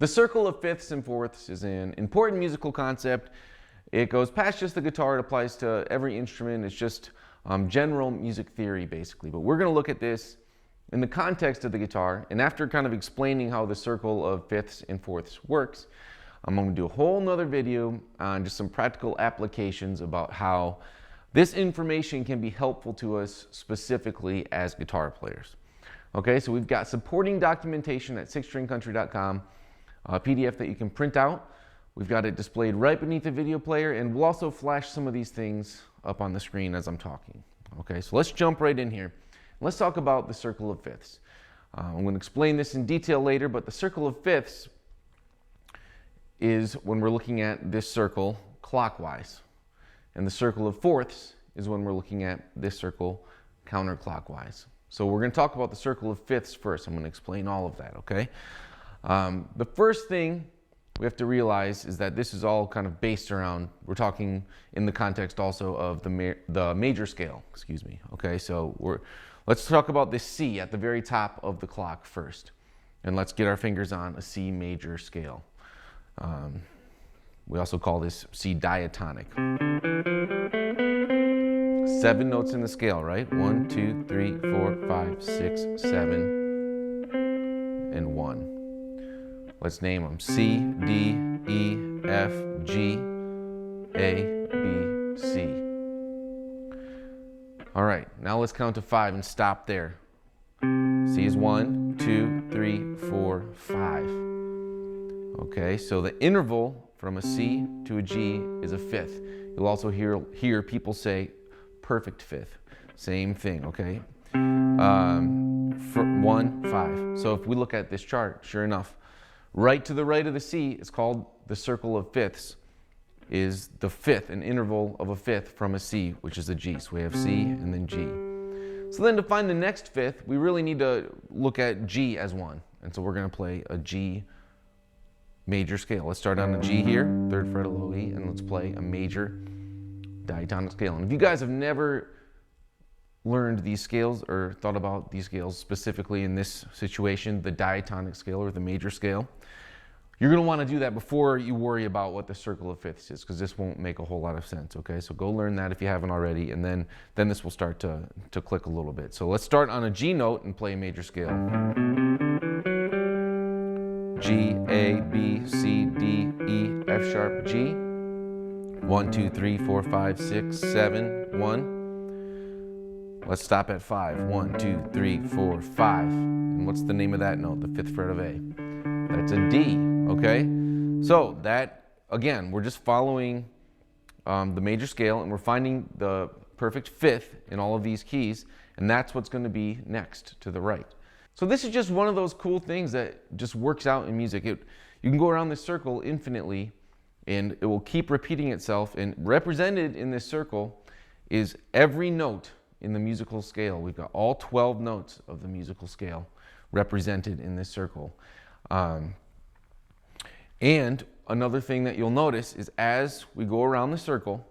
The circle of fifths and fourths is an important musical concept. It goes past just the guitar. It applies to every instrument. It's just general music theory, basically. But we're going to look at this in the context of the guitar. And after kind of explaining how the circle of fifths and fourths works, I'm going to do a whole nother video on just some practical applications about how this information can be helpful to us specifically as guitar players. Okay, so we've got supporting documentation at sixstringcountry.com, a PDF that you can print out. We've got it displayed right beneath the video player, and we'll also flash some of these things up on the screen as I'm talking. Okay, so let's jump right in here. Let's talk about the circle of fifths. I'm going to explain this in detail later, but the circle of fifths is when we're looking at this circle clockwise. And the circle of fourths is when we're looking at this circle counterclockwise. So we're going to talk about the circle of fifths first. I'm going to explain all of that, okay? The first thing we have to realize is that this is all kind of based around, we're talking in the context also of the major scale, excuse me. Okay, so let's talk about this C at the very top of the clock first. And let's get our fingers on a C major scale. We also call this C diatonic. 7 notes in the scale, right? 1, 2, 3, 4, 5, 6, 7, and 1. Let's name them. C, D, E, F, G, A, B, C. All right, now let's count to 5 and stop there. C is 1, 2, 3, 4, 5. Okay, so the interval from a C to a G is a fifth. You'll also hear people say perfect fifth. Same thing, okay? For 1, 5. So if we look at this chart, sure enough, right to the right of the C is called the circle of fifths, is the fifth, an interval of a fifth from a C, which is a G. So we have C and then G. So then to find the next fifth, we really need to look at G as one. And so we're going to play a G major scale. Let's start on a G here, 3rd fret of low E, and let's play a major diatonic scale. And if you guys have never learned these scales or thought about these scales specifically in this situation, the diatonic scale or the major scale, you're going to want to do that before you worry about what the circle of fifths is, because this won't make a whole lot of sense. Okay, so go learn that if you haven't already, and then this will start to click a little bit. So let's start on a G note and play a major scale. G, A, B, C, D, E, F sharp, G. 1, 2, 3, 4, 5, 6, 7, 1. Let's stop at 5. 1, 2, 3, 4, 5. And what's the name of that note? The 5th fret of A. That's a D, okay? So that, again, we're just following the major scale, and we're finding the perfect fifth in all of these keys, and that's what's going to be next to the right. So this is just one of those cool things that just works out in music. You can go around this circle infinitely, and it will keep repeating itself, and represented in this circle is every note in the musical scale. We've got all 12 notes of the musical scale represented in this circle. And another thing that you'll notice is as we go around the circle,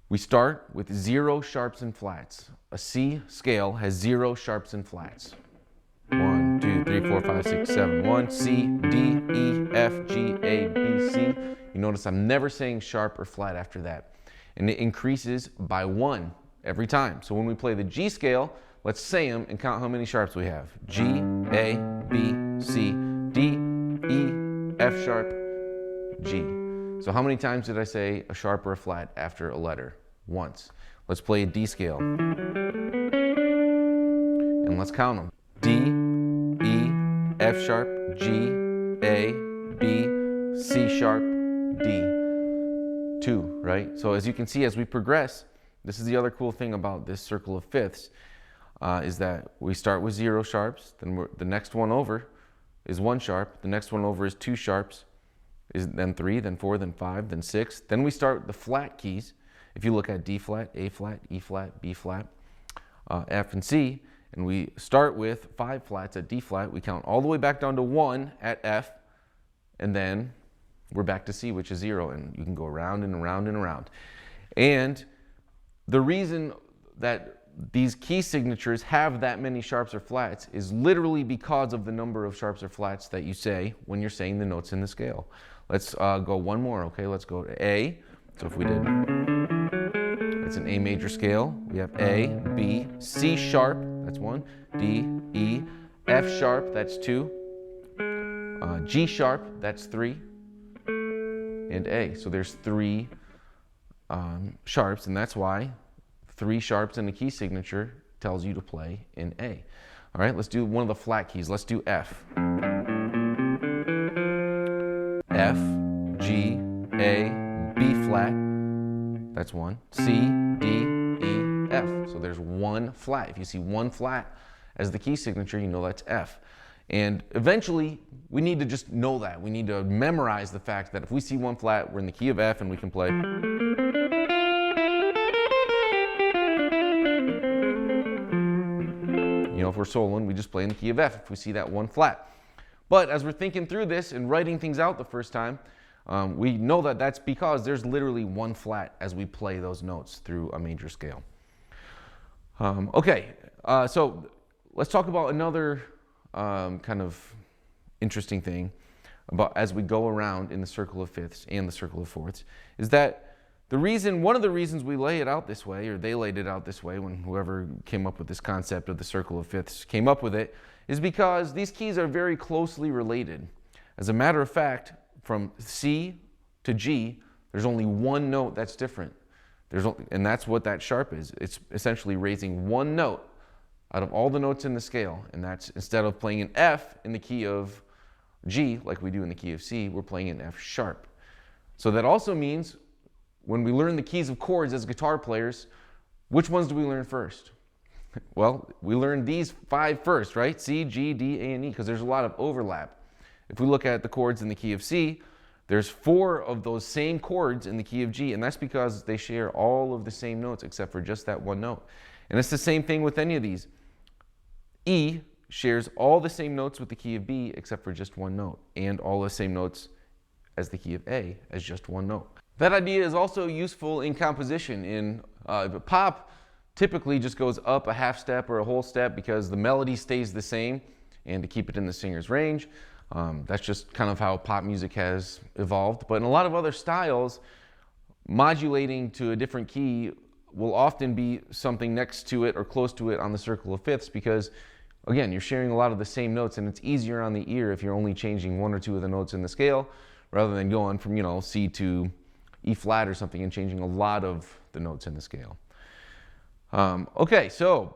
we start with 0 sharps and flats. A C scale has 0 sharps and flats. 1, 2, 3, 4, 5, 6, 7, 1. C, D, E, F, G, A, B, C. You notice I'm never saying sharp or flat after that. And it increases by 1 every time. So when we play the G scale, let's say them and count how many sharps we have. G, A, B, C, D, E, F sharp, G. So how many times did I say a sharp or a flat after a letter? Once. Let's play a D scale. And let's count them. D, E, F sharp, G, A, B, C sharp, D. 2, right? So as you can see, as we progress, this is the other cool thing about this circle of fifths, is that we start with 0 sharps, then the next one over is 1 sharp, the next one over is 2 sharps, then 3, then 4, then 5, then 6. Then we start the flat keys. If you look at D flat, A flat, E flat, B flat, F and C, and we start with 5 flats at D flat, we count all the way back down to 1 at F, and then we're back to C, which is 0, and you can go around and around and around. And the reason that these key signatures have that many sharps or flats is literally because of the number of sharps or flats that you say when you're saying the notes in the scale. Let's go one more, okay? Let's go to A. So if we did, it's an A major scale. We have A, B, C sharp, that's 1, D, E, F sharp, that's 2, G sharp, that's 3, and A. So there's 3 sharps, and that's why 3 sharps in the key signature tells you to play in A. All right, let's do one of the flat keys. Let's do F. F, G, A, B flat, that's 1. C, D, E, F. So there's 1 flat. If you see 1 flat as the key signature, you know that's F. And eventually, we need to just know that. We need to memorize the fact that if we see 1 flat, we're in the key of F and we can play. You know, if we're soloing, we just play in the key of F if we see that 1 flat. But as we're thinking through this and writing things out the first time, we know that that's because there's literally 1 flat as we play those notes through a major scale. So let's talk about another kind of interesting thing about as we go around in the circle of fifths and the circle of fourths, is that one of the reasons we lay it out this way, or they laid it out this way when whoever came up with this concept of the circle of fifths came up with it, is because these keys are very closely related. As a matter of fact, from C to G, there's only 1 note that's different. And that's what that sharp is. It's essentially raising 1 note out of all the notes in the scale. And that's, instead of playing an F in the key of G, like we do in the key of C, we're playing an F sharp. So that also means when we learn the keys of chords as guitar players, which ones do we learn first? Well, we learn these 5 first, right? C, G, D, A, and E, because there's a lot of overlap. If we look at the chords in the key of C, there's 4 of those same chords in the key of G, and that's because they share all of the same notes except for just that 1 note. And it's the same thing with any of these. E shares all the same notes with the key of B except for just 1 note, and all the same notes as the key of A as just 1 note. That idea is also useful in composition. In pop, typically just goes up a half step or a whole step because the melody stays the same, and to keep it in the singer's range. That's just kind of how pop music has evolved. But in a lot of other styles, modulating to a different key will often be something next to it or close to it on the circle of fifths because, again, you're sharing a lot of the same notes, and it's easier on the ear if you're only changing 1 or 2 of the notes in the scale rather than going from, C to E flat or something and changing a lot of the notes in the scale. Okay, so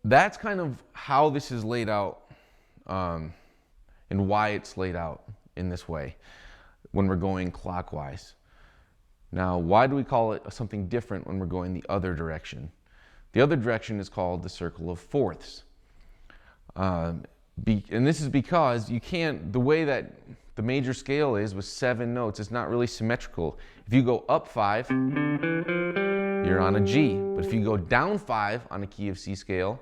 that's kind of how this is laid out and why it's laid out in this way when we're going clockwise. Now, why do we call it something different when we're going the other direction? The other direction is called the circle of fourths. And this is because you can't, the way that the major scale is with 7 notes, it's not really symmetrical. If you go up 5, you're on a G. But if you go down 5 on a key of C scale,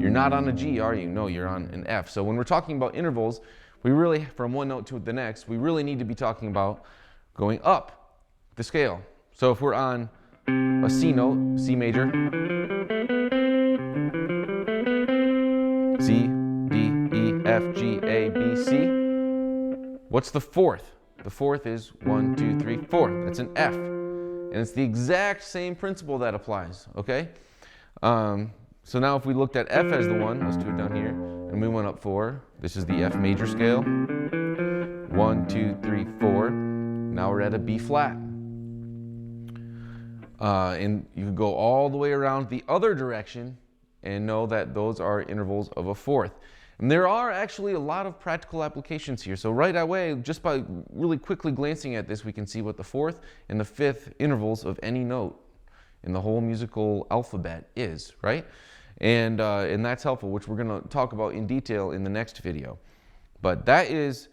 you're not on a G, are you? No, you're on an F. So when we're talking about intervals, we really, from one note to the next, we really need to be talking about going up the scale. So if we're on a C note, C major, C, D, E, F, G, A, B, C. What's the fourth? The fourth is 1, 2, 3, 4. That's an F. And it's the exact same principle that applies, okay? So now if we looked at F as the 1, let's do it down here, and we went up 4. This is the F major scale. 1, 2, 3, 4. Now we're at a B flat. And you can go all the way around the other direction and know that those are intervals of a fourth. And there are actually a lot of practical applications here. So right away, just by really quickly glancing at this, we can see what the 4th and the 5th intervals of any note in the whole musical alphabet is, right? And that's helpful, which we're going to talk about in detail in the next video. But that is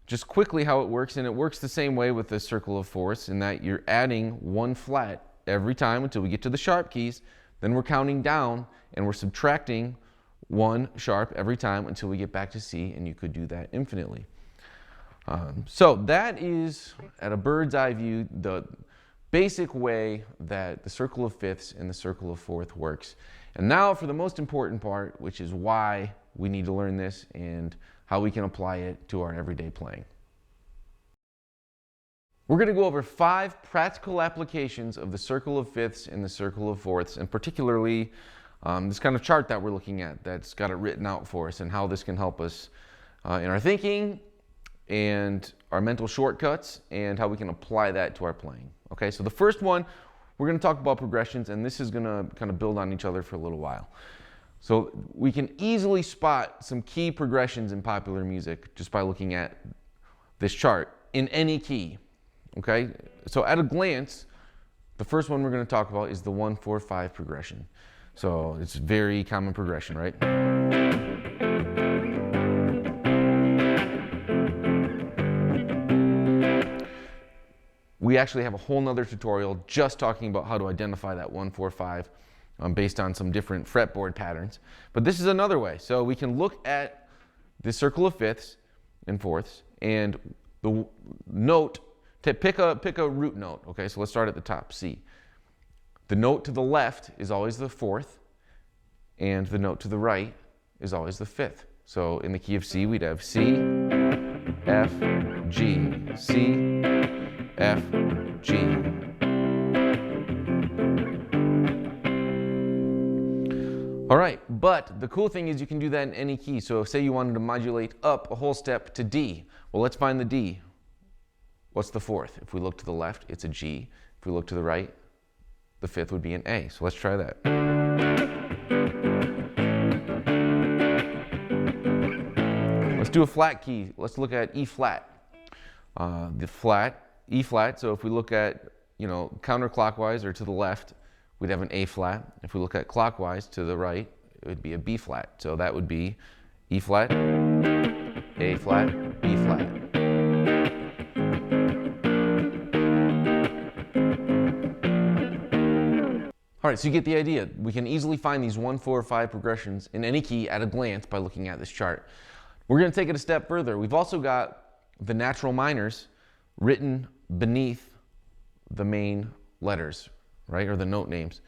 just quickly how it works, and it works the same way with the circle of fourths in that you're adding 1 flat every time until we get to the sharp keys. Then we're counting down, and we're subtracting 1 sharp every time until we get back to C, and you could do that infinitely. So that is, at a bird's eye view, basic way that the circle of fifths and the circle of fourth works. And now for the most important part, which is why we need to learn this and how we can apply it to our everyday playing. We're going to go over 5 practical applications of the circle of fifths and the circle of fourths, and particularly this kind of chart that we're looking at that's got it written out for us, and how this can help us in our thinking and our mental shortcuts, and how we can apply that to our playing. Okay, so the first one, we're going to talk about progressions, and this is going to kind of build on each other for a little while. So we can easily spot some key progressions in popular music just by looking at this chart in any key. Okay, so at a glance, the first one we're going to talk about is the 1-4-5 progression. So it's a very common progression, right? We actually have a whole nother tutorial just talking about how to identify that 1-4-5 based on some different fretboard patterns. But this is another way. So we can look at the circle of fifths and fourths, and the note, to pick a root note. Okay, so let's start at the top, C. The note to the left is always the fourth, and the note to the right is always the fifth. So in the key of C, we'd have C, F, G, C, F, G. All right, but the cool thing is you can do that in any key. So say you wanted to modulate up a whole step to D. Well, let's find the D. What's the fourth? If we look to the left, it's a G. If we look to the right, the fifth would be an A. So let's try that. Let's do a flat key. Let's look at E flat. The flat, E flat. So if we look at, counterclockwise or to the left, we'd have an A flat. If we look at clockwise to the right, it would be a B flat. So that would be E flat, A flat, B flat. All right, so you get the idea. We can easily find these 1-4-5 progressions in any key at a glance by looking at this chart. We're going to take it a step further. We've also got the natural minors written beneath the main letters, right, or the note names.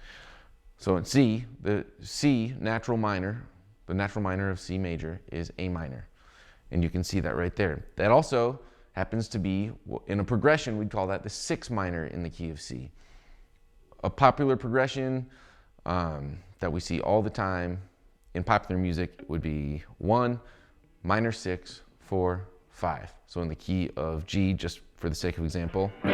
So in C, the C natural minor, the natural minor of C major is A minor. And you can see that right there. That also happens to be, in a progression, we'd call that the 6 minor in the key of C. A popular progression that we see all the time in popular music would be 1, minor 6, 4, 5. So in the key of G, just for the sake of example. And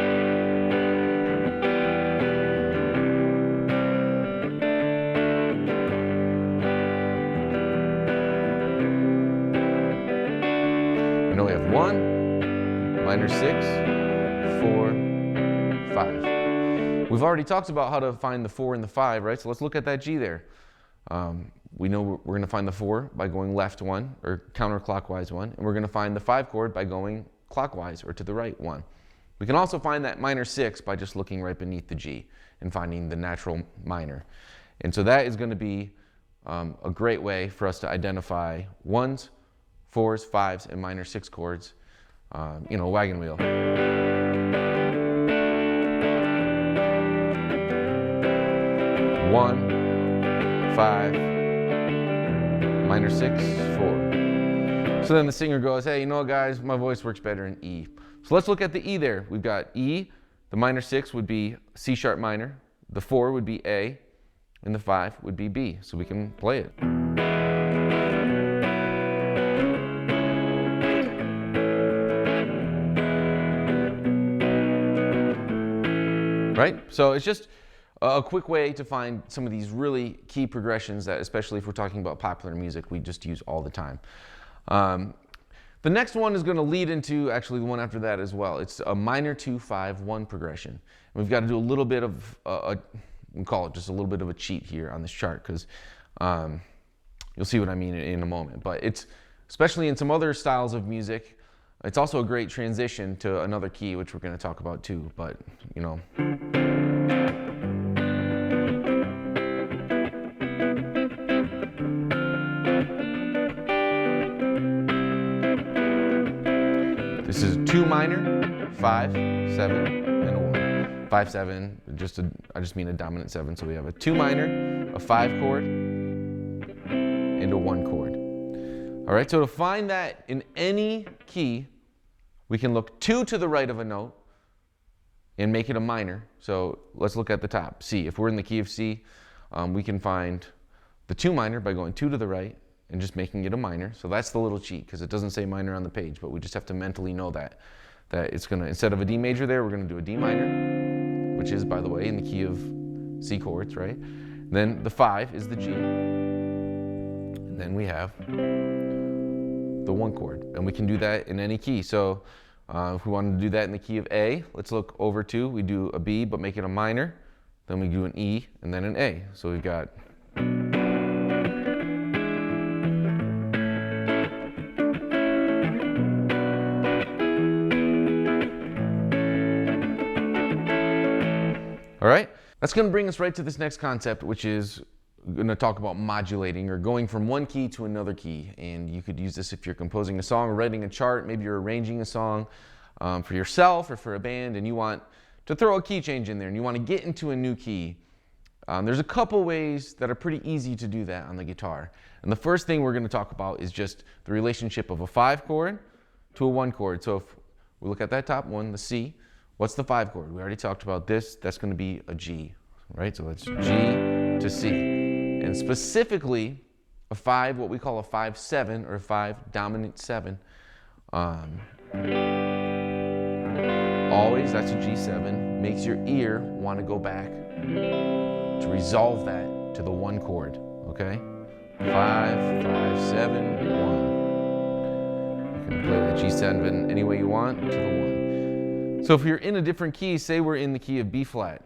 we have 1, minor 6, 4, 5. We've already talked about how to find the 4 and the 5, right? So let's look at that G there. We know we're going to find the 4 by going left 1, or counterclockwise 1, and we're going to find the 5 chord by going clockwise, or to the right 1. We can also find that minor 6 by just looking right beneath the G and finding the natural minor. And so that is going to be a great way for us to identify 1s, 4s, 5s, and minor 6 chords, wagon wheel. 1, 5, minor 6, 4. So then the singer goes, hey, guys, my voice works better in E. So let's look at the E there. We've got E, the minor 6 would be C sharp minor, the 4 would be A, and the 5 would be B. So we can play it. Right? So it's just a quick way to find some of these really key progressions that, especially if we're talking about popular music, we just use all the time. The next one is going to lead into actually the one after that as well. It's a minor 2-5-1 progression. And we've got to do a little bit of, we'll call it just a little bit of a cheat here on this chart, because you'll see what I mean in a moment. But it's, especially in some other styles of music, it's also a great transition to another key, which we're going to talk about too. But, this is 2 minor, 5, 7, and a 1. 5/7, I just mean a dominant 7. So we have a 2 minor, a 5 chord, and a 1 chord. All right, so to find that in any key, we can look 2 to the right of a note and make it a minor. So let's look at the top, C. If we're in the key of C, we can find the 2 minor by going 2 to the right and just making it a minor. So that's the little cheat, because it doesn't say minor on the page, but we just have to mentally know that it's gonna, instead of a D major there, we're gonna do a D minor, which is, by the way, in the key of C chords, right? Then the 5 is the G. And then we have the 1 chord, and we can do that in any key. So if we wanted to do that in the key of A, let's look over 2. We do a B, but make it a minor. Then we do an E, and then an A. So we've got all right, that's going to bring us right to this next concept, which is going to talk about modulating, or going from one key to another key. And you could use this if you're composing a song or writing a chart. Maybe you're arranging a song for yourself or for a band, and you want to throw a key change in there and you want to get into a new key. There's a couple ways that are pretty easy to do that on the guitar. And the first thing we're going to talk about is just the relationship of a 5 chord to a 1 chord. So if we look at that top one, the C, what's the 5 chord? We already talked about this. That's going to be a G, right? So it's G to C. And specifically, a 5, what we call a 5/7 or a 5 dominant 7. Always, that's a G7, makes your ear want to go back to resolve that to the 1 chord, okay? 5, 5, 7, 1. You can play that G7 any way you want to the 1. So if you're in a different key, say we're in the key of B flat.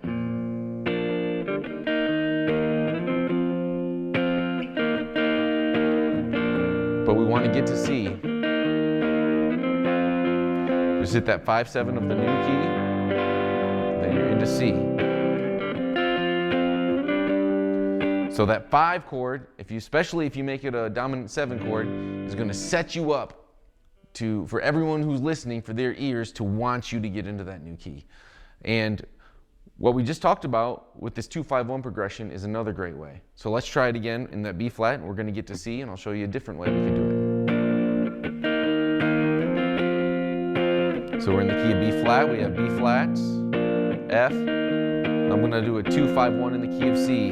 But we want to get to C. Just hit that 5/7 of the new key, then you're into C. So that 5 chord, especially if you make it a dominant 7 chord, is going to set you up for everyone who's listening, for their ears to want you to get into that new key. And what we just talked about with this 2-5-1 progression is another great way. So let's try it again in that B flat, and we're going to get to C, and I'll show you a different way we can do it. So we're in the key of B flat, we have B flats, F. I'm going to do a 2-5-1 in the key of C.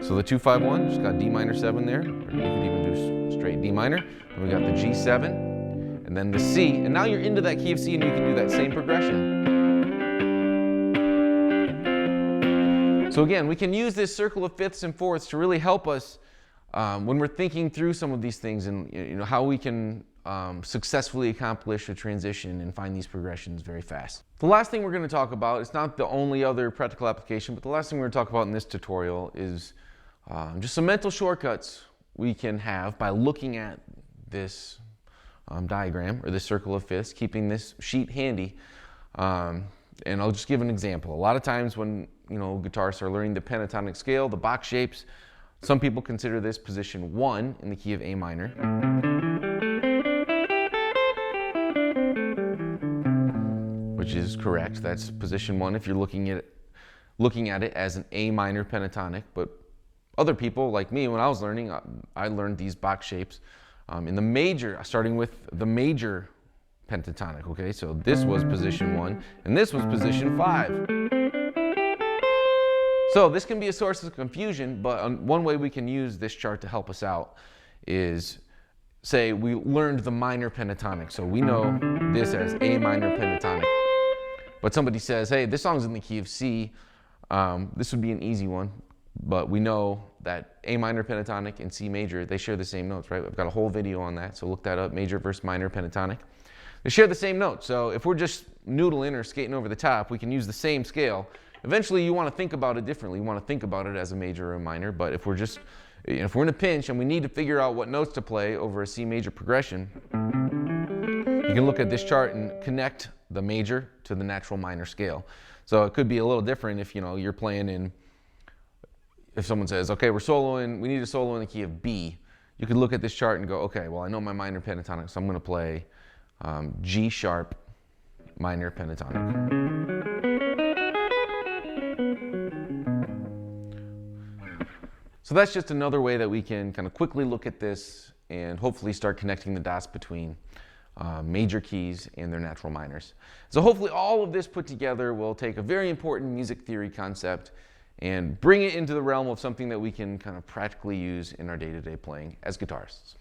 So the 2-5-1, just got D minor 7 there, or you could even do straight D minor. And we got the G7, and then the C, and now you're into that key of C, and you can do that same progression. So again, we can use this circle of fifths and fourths to really help us when we're thinking through some of these things, and how we can successfully accomplish a transition and find these progressions very fast. The last thing we're going to talk about, it's not the only other practical application, but the last thing we're going to talk about in this tutorial is just some mental shortcuts we can have by looking at this diagram, or this circle of fifths, keeping this sheet handy. And I'll just give an example. A lot of times when guitarists are learning the pentatonic scale, the box shapes, some people consider this position 1 in the key of A minor. Which is correct. That's position 1 if you're looking at it as an A minor pentatonic. But other people, like me, when I was learning, I learned these box shapes in the major, starting with the major pentatonic, okay? So this was position 1, and this was position 5. So this can be a source of confusion, but one way we can use this chart to help us out is, say we learned the minor pentatonic, so we know this as A minor pentatonic. But somebody says, hey, this song's in the key of C. This would be an easy one, but we know that A minor pentatonic and C major, they share the same notes, right? I've got a whole video on that, so look that up, major versus minor pentatonic. They share the same notes, so if we're just noodling or skating over the top, we can use the same scale. Eventually, you want to think about it differently. You want to think about it as a major or a minor, but if we're in a pinch and we need to figure out what notes to play over a C major progression, you can look at this chart and connect the major to the natural minor scale. So it could be a little different if you're playing in, if someone says, okay, we need a solo in the key of B. you could look at this chart and go, okay, well, I know my minor pentatonic, so I'm going to play G sharp minor pentatonic. So that's just another way that we can kind of quickly look at this and hopefully start connecting the dots between major keys and their natural minors. So hopefully all of this put together will take a very important music theory concept and bring it into the realm of something that we can kind of practically use in our day-to-day playing as guitarists.